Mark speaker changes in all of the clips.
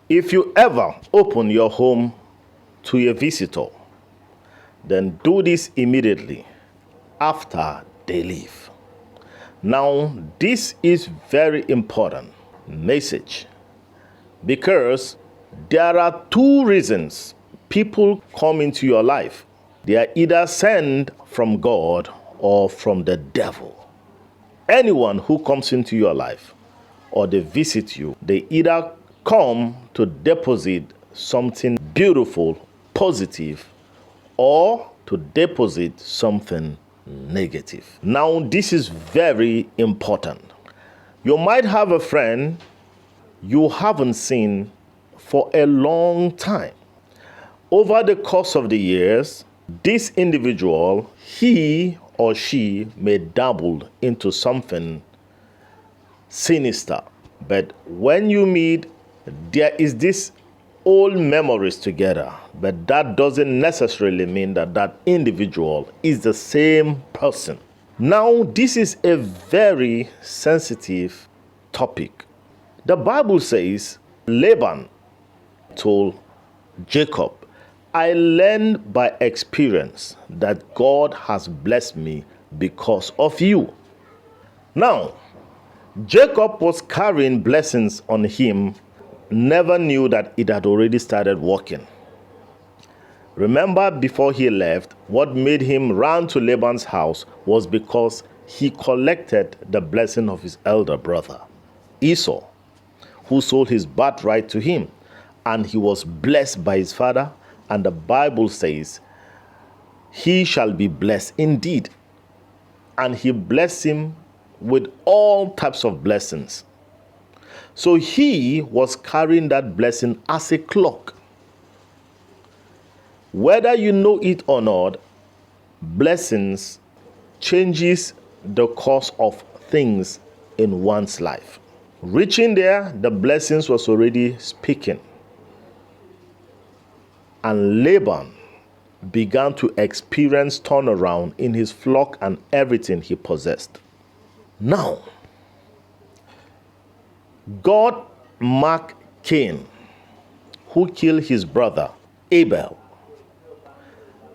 Speaker 1: If you ever open your home to a visitor, then do this immediately after they leave. Now, this is very important message because there are two reasons people come into your life. They are either sent from God or from the devil. Anyone who comes into your life or they visit you, they either come to deposit something beautiful, positive, or to deposit something negative. Now, this is very important. You might have a friend you haven't seen for a long time. Over the course of the years, this individual, he or she may dabble into something sinister. But when you meet, there is this old memories together. But that doesn't necessarily mean that that individual is the same person. Now, this is a very sensitive topic. The Bible says Laban told Jacob, I learned by experience that God has blessed me because of you. Now, Jacob was carrying blessings on him, never knew that it had already started working. Remember, before he left, what made him run to Laban's house was because he collected the blessing of his elder brother, Esau, who sold his birthright to him, and he was blessed by his father. And the Bible says, he shall be blessed indeed. And he blessed him with all types of blessings. So he was carrying that blessing as a cloak. Whether you know it or not, blessings changes the course of things in one's life. Reaching there, the blessings was already speaking. And Laban began to experience turnaround in his flock and everything he possessed. Now, God marked Cain, who killed his brother Abel,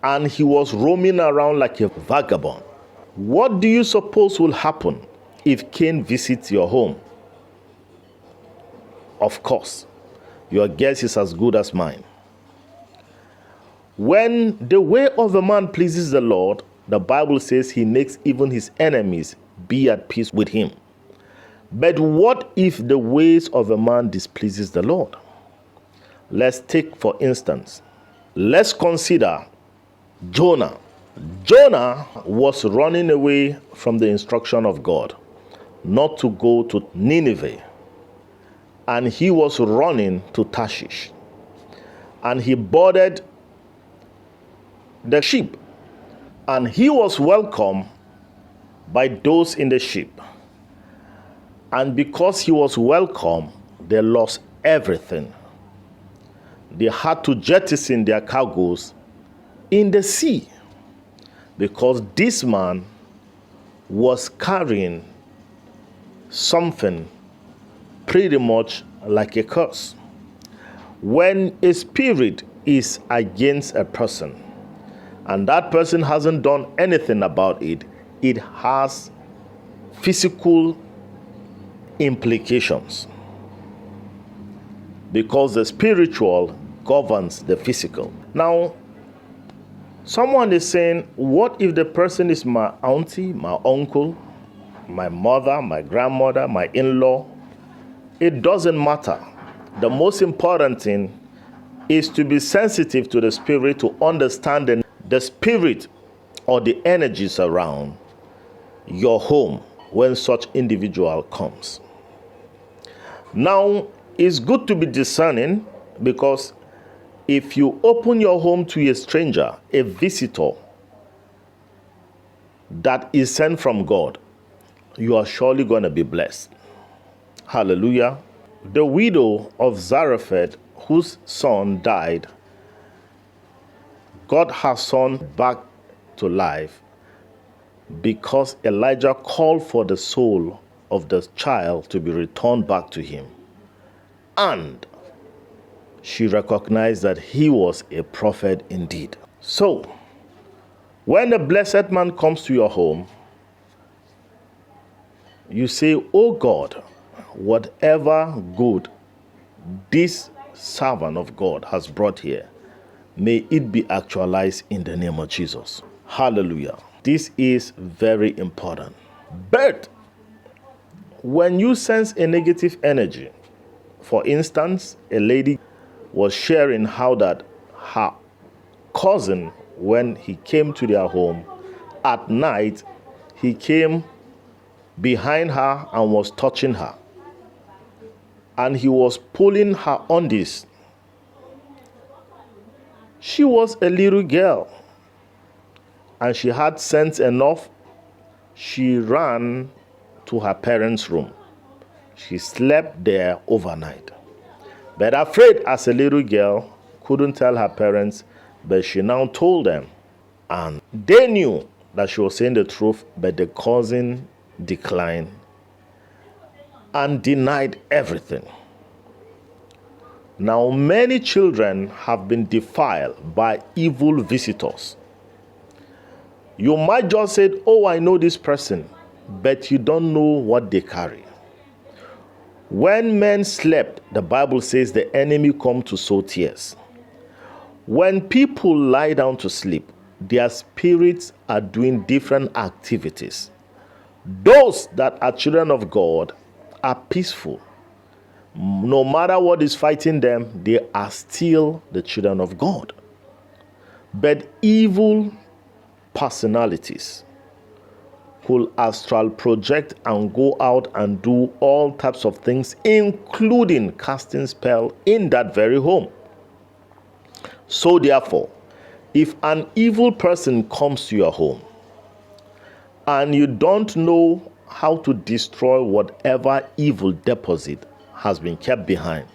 Speaker 1: and he was roaming around like a vagabond. What do you suppose will happen if Cain visits your home? Of course, your guess is as good as mine. When the way of a man pleases the Lord, the Bible says he makes even his enemies be at peace with him. But what if the ways of a man displeases the Lord? Let's take, for instance, let's consider Jonah. Jonah was running away from the instruction of God not to go to Nineveh. And he was running to Tarshish. And he boarded the ship, and he was welcomed by those in the ship. And because he was welcome, they lost everything. They had to jettison their cargoes in the sea because this man was carrying something pretty much like a curse. When a spirit is against a person, and that person hasn't done anything about it, it has physical implications because the spiritual governs the physical. Now, someone is saying, what if the person is my auntie, my uncle, my mother, my grandmother, my in-law? It doesn't matter. The most important thing is to be sensitive to the spirit, to understand the spirit or the energies around your home when such individual comes. Now, it's good to be discerning because if you open your home to a stranger, a visitor that is sent from God, you are surely going to be blessed. Hallelujah. The widow of Zarephath, whose son died, got her son back to life because Elijah called for the soul of the child to be returned back to him. And she recognized that he was a prophet indeed. So, when the blessed man comes to your home, you say, "Oh God, whatever good this servant of God has brought here, may it be actualized in the name of Jesus." Hallelujah. This is very important. But when you sense a negative energy, for instance, a lady was sharing how that her cousin, when he came to their home at night, he came behind her and was touching her. And he was pulling her undies. She was a little girl, and she had sense enough. She ran to her parents' room. She slept there overnight. But afraid as a little girl, couldn't tell her parents, but she now told them. And they knew that she was saying the truth, but the cousin declined and denied everything. Now, many children have been defiled by evil visitors. You might just say, "Oh, I know this person," but you don't know what they carry. When men slept, the Bible says the enemy come to sow tears. When people lie down to sleep, their spirits are doing different activities. Those that are children of God are peaceful. No matter what is fighting them, they are still the children of God. But evil personalities could astral project and go out and do all types of things, including casting spell in that very home. So therefore, if an evil person comes to your home and you don't know how to destroy whatever evil deposit has been kept behind,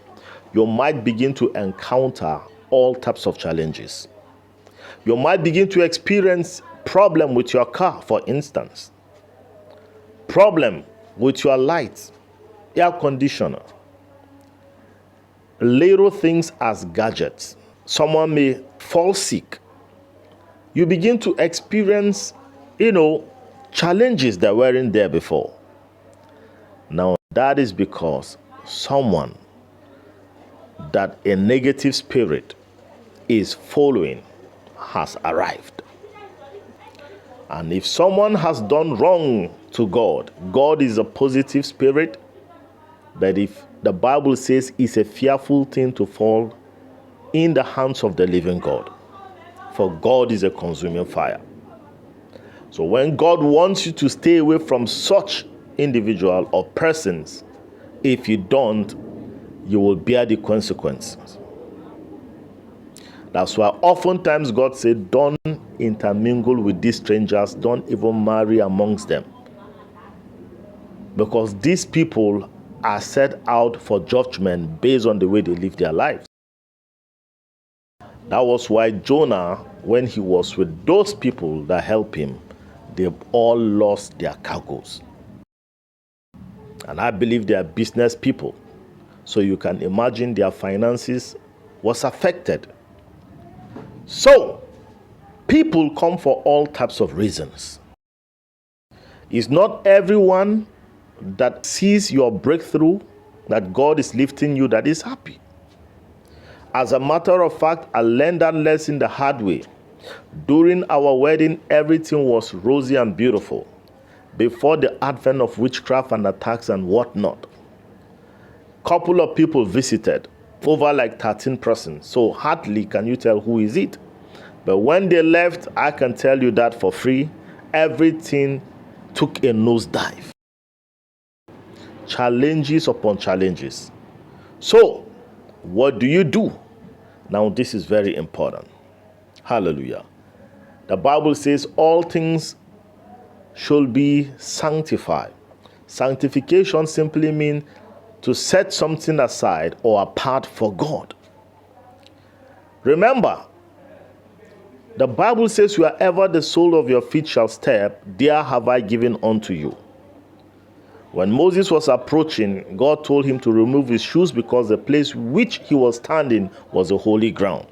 Speaker 1: you might begin to encounter all types of challenges. You might begin to experience problem with your car, for instance. Problem with your lights, air conditioner. Little things as gadgets. Someone may fall sick. You begin to experience, challenges that weren't there before. Now, that is because someone that a negative spirit is following has arrived. And if someone has done wrong to God, God is a positive spirit. But if the Bible says it's a fearful thing to fall in the hands of the living God, for God is a consuming fire. So when God wants you to stay away from such individual or persons, if you don't, you will bear the consequences. That's why oftentimes God said, don't intermingle with these strangers, don't even marry amongst them. Because these people are set out for judgment based on the way they live their lives. That was why Jonah, when he was with those people that helped him, they all lost their cargoes. And I believe they are business people. So you can imagine their finances was affected. So, people come for all types of reasons. It's not everyone that sees your breakthrough, that God is lifting you, that is happy. As a matter of fact, I learned that lesson the hard way. During our wedding, everything was rosy and beautiful. Before the advent of witchcraft and attacks and whatnot, couple of people visited, over like 13 persons. So hardly can you tell who is it. But when they left, I can tell you that for free, everything took a nosedive. Challenges upon challenges. So, what do you do? Now, this is very important. Hallelujah. The Bible says all things should be sanctified. Sanctification simply means to set something aside or apart for God. Remember, the Bible says, wherever the sole of your feet shall step, there have I given unto you. When Moses was approaching, God told him to remove his shoes because the place which he was standing was a holy ground.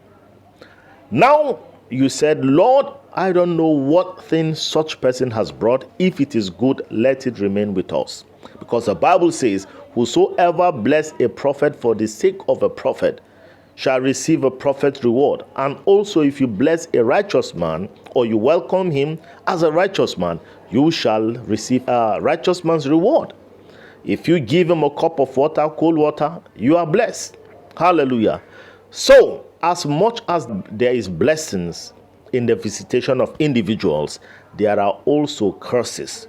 Speaker 1: Now you said, Lord, I don't know what thing such person has brought. If it is good, let it remain with us. Because the Bible says, whosoever bless a prophet for the sake of a prophet shall receive a prophet's reward. And also if you bless a righteous man, or you welcome him as a righteous man, you shall receive a righteous man's reward. If you give him a cup of water, cold water, you are blessed. Hallelujah. So, as much as there is blessings in the visitation of individuals, there are also curses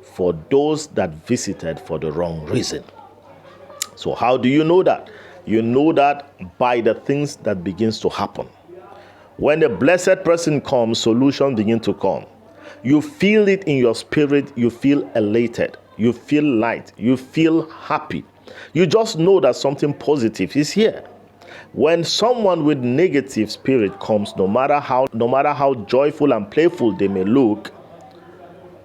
Speaker 1: for those that visited for the wrong reason. So how do you know that? You know that by the things that begins to happen. When a blessed person comes, solutions begin to come. You feel it in your spirit. You feel elated. You feel light. You feel happy. You just know that something positive is here. When someone with negative spirit comes, no matter how joyful and playful they may look,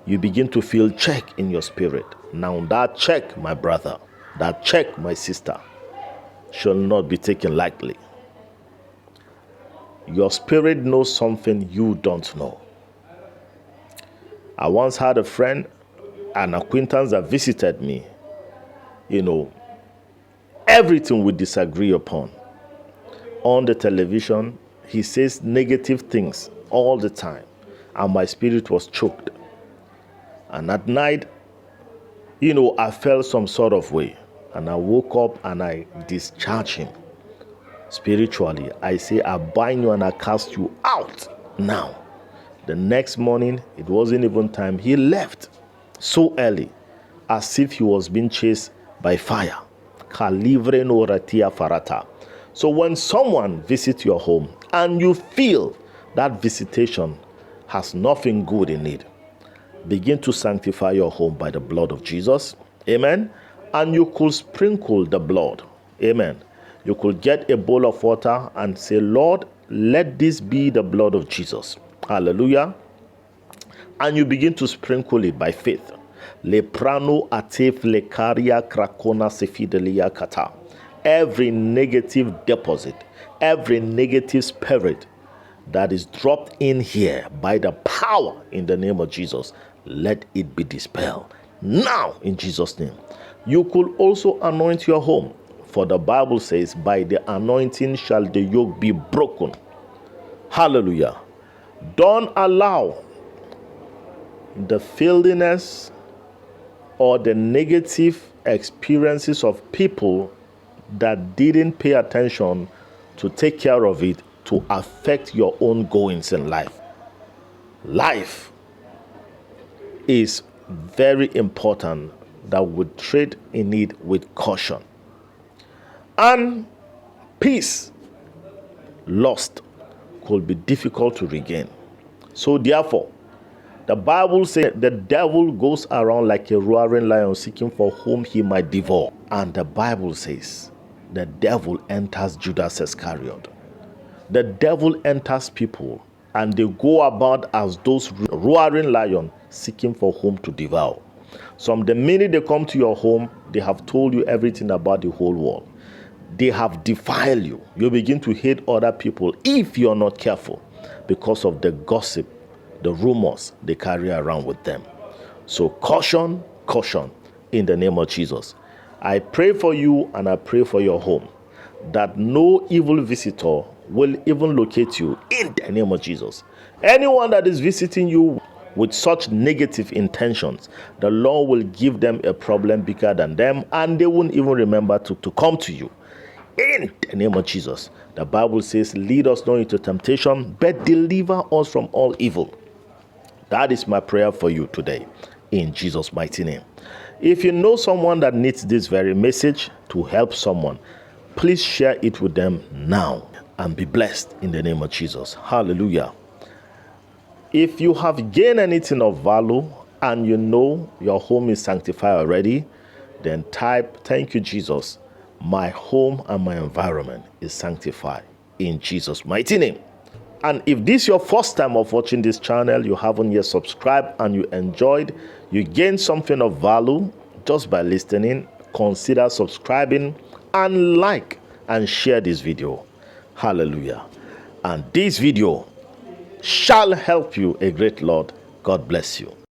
Speaker 1: you begin to feel check in your spirit. Now that check, my brother, that check, my sister, shall not be taken lightly. Your spirit knows something you don't know. I once had a friend, an acquaintance that visited me. Everything we disagree upon. On the television, he says negative things all the time, and my spirit was choked. And at night, I felt some sort of way, and I woke up and I discharged him spiritually. I say, I bind you and I cast you out now. The next morning, it wasn't even time. He left so early, as if he was being chased by fire. Kalivre no ratia farata. So when someone visits your home and you feel that visitation has nothing good in it, begin to sanctify your home by the blood of Jesus. Amen. And you could sprinkle the blood. Amen. You could get a bowl of water and say, Lord, let this be the blood of Jesus. Hallelujah. And you begin to sprinkle it by faith. Leprano atef lekaria krakona sefidelia kata. Every negative deposit, every negative spirit that is dropped in here by the power in the name of Jesus, let it be dispelled now in Jesus' name. You could also anoint your home, for the Bible says, by the anointing shall the yoke be broken. Hallelujah. Don't allow the filthiness or the negative experiences of people that didn't pay attention to take care of it to affect your own goings in life. Life is very important that we tread in it with caution. And peace lost could be difficult to regain. So therefore, the Bible says the devil goes around like a roaring lion seeking for whom he might devour. And the Bible says the devil enters Judas Iscariot. The devil enters people and they go about as those roaring lions seeking for whom to devour. So the minute they come to your home, they have told you everything about the whole world. They have defiled you. You begin to hate other people if you're not careful because of the gossip, the rumors they carry around with them. So caution, caution in the name of Jesus. I pray for you and I pray for your home that no evil visitor will even locate you in the name of Jesus. Anyone that is visiting you with such negative intentions, the Lord will give them a problem bigger than them and they won't even remember to come to you. In the name of Jesus. The Bible says, lead us not into temptation, but deliver us from all evil. That is my prayer for you today, in Jesus' mighty name. If you know someone that needs this very message to help someone, please share it with them now and be blessed in the name of Jesus. Hallelujah. If you have gained anything of value and you know your home is sanctified already, then type, thank you, Jesus. My home and my environment is sanctified in Jesus' mighty name. And if this is your first time of watching this channel, you haven't yet subscribed and you enjoyed, you gained something of value, just by listening, consider subscribing and like and share this video. Hallelujah. And this video shall help you a great lot. God bless you.